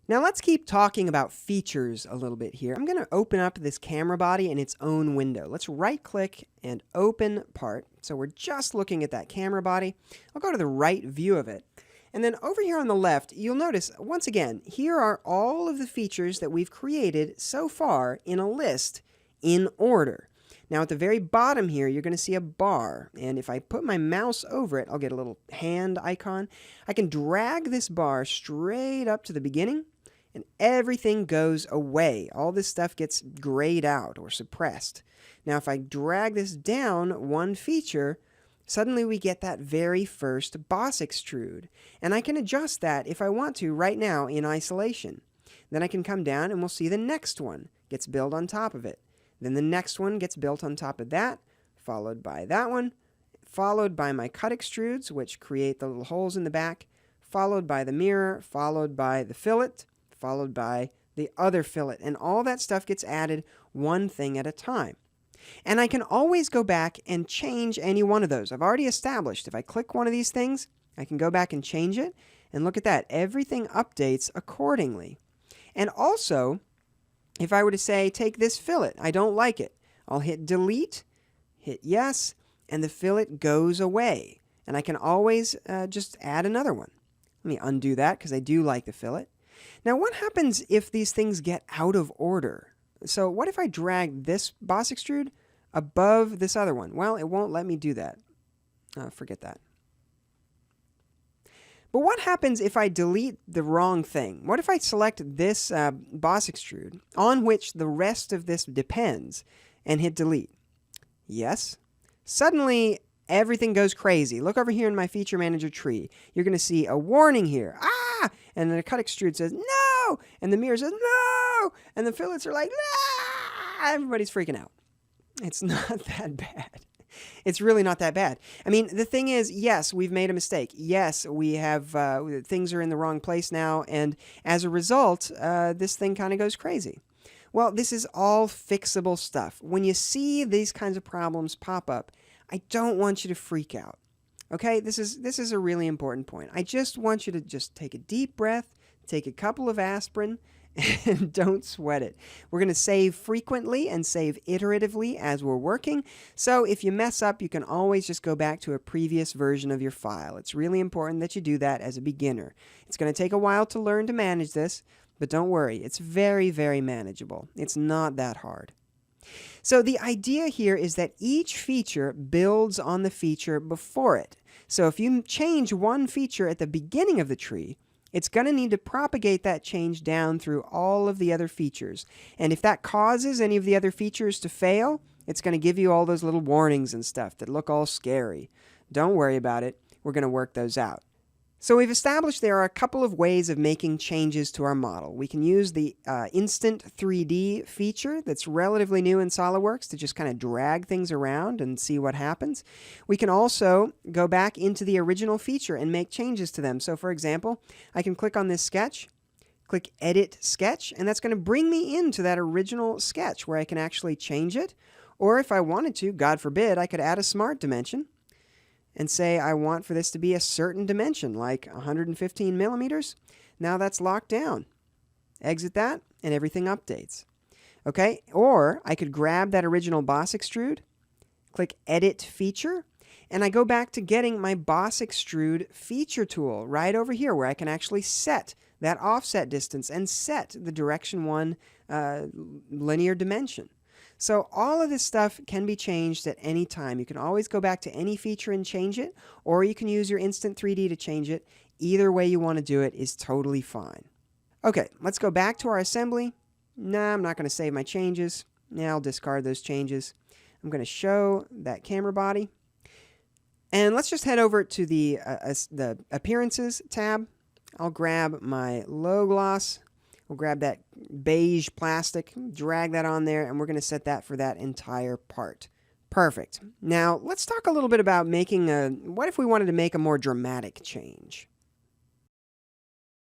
Now let's keep talking about features a little bit here. I'm going to open up this camera body in its own window. Let's right click and open part. So we're just looking at that camera body. I'll go to the right view of it. And then over here on the left, you'll notice, once again, here are all of the features that we've created so far in a list in order. Now at the very bottom here, you're going to see a bar. And if I put my mouse over it, I'll get a little hand icon. I can drag this bar straight up to the beginning, and everything goes away. All this stuff gets grayed out or suppressed. Now if I drag this down one feature, suddenly we get that very first boss extrude. And I can adjust that if I want to right now in isolation. Then I can come down and we'll see the next one gets built on top of it. Then the next one gets built on top of that, followed by that one, followed by my cut extrudes, which create the little holes in the back, followed by the mirror, followed by the fillet, followed by the other fillet. And all that stuff gets added one thing at a time. And I can always go back and change any one of those. I've already established if I click one of these things, I can go back and change it. And look at that. Everything updates accordingly. And also, if I were to say, take this fillet, I don't like it, I'll hit delete, hit yes, and the fillet goes away. And I can always just add another one. Let me undo that because I do like the fillet. Now what happens if these things get out of order? So what if I drag this boss extrude above this other one? Well, it won't let me do that. Forget that. But what happens if I delete the wrong thing? What if I select this boss extrude on which the rest of this depends and hit delete? Yes. Suddenly everything goes crazy. Look over here in my feature manager tree. You're going to see a warning here. Ah! And then the cut extrude says no! And the mirror says no! And the fillets are like ah! Everybody's freaking out. It's not that bad. It's really not that bad. I mean, the thing is, yes, we've made a mistake. Yes, we have things are in the wrong place now, and as a result, this thing kind of goes crazy. Well, this is all fixable stuff. When you see these kinds of problems pop up, I don't want you to freak out. Okay, this is a really important point. I just want you to just take a deep breath, take a couple of aspirin, and don't sweat it. We're going to save frequently and save iteratively as we're working. So if you mess up, you can always just go back to a previous version of your file. It's really important that you do that as a beginner. It's going to take a while to learn to manage this, but don't worry. It's very, very manageable. It's not that hard. So the idea here is that each feature builds on the feature before it. So if you change one feature at the beginning of the tree, it's going to need to propagate that change down through all of the other features. And if that causes any of the other features to fail, it's going to give you all those little warnings and stuff that look all scary. Don't worry about it. We're going to work those out. So we've established there are a couple of ways of making changes to our model. We can use the Instant 3D feature that's relatively new in SOLIDWORKS to just kind of drag things around and see what happens. We can also go back into the original feature and make changes to them. So for example, I can click on this sketch, click Edit Sketch, and that's going to bring me into that original sketch where I can actually change it. Or if I wanted to, God forbid, I could add a smart dimension and say I want for this to be a certain dimension, like 115 millimeters. Now that's locked down. Exit that, and everything updates. Okay, or I could grab that original boss extrude, click Edit Feature, and I go back to getting my boss extrude feature tool right over here where I can actually set that offset distance and set the direction 1 linear dimension. So all of this stuff can be changed at any time. You can always go back to any feature and change it, or you can use your Instant 3D to change it. Either way you want to do it is totally fine. Okay, let's go back to our assembly. Nah, I'm not going to save my changes. Now I'll discard those changes. I'm going to show that camera body. And let's just head over to the Appearances tab. I'll grab my low gloss. We'll grab that beige plastic, drag that on there, and we're going to set that for that entire part. Perfect. Now, let's talk a little bit about making what if we wanted to make a more dramatic change?